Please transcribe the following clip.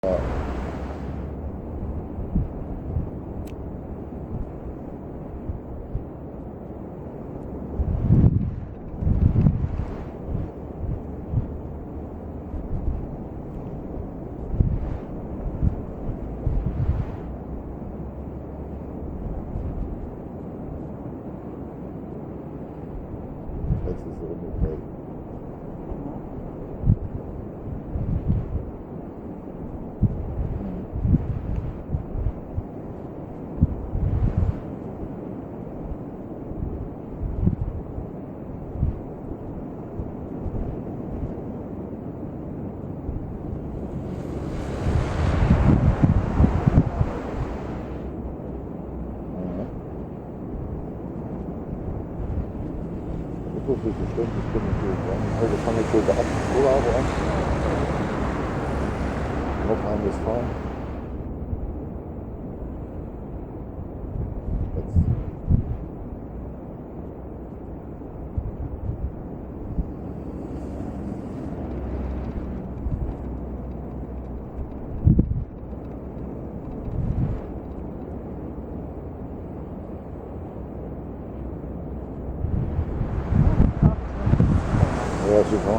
Jetzt ist er umgekehrt. So viel bestimmt, ich bin nicht so. Also fange ich wohl gehabt, Urlaub an. Nordrhein-Westfalen. Ja, super.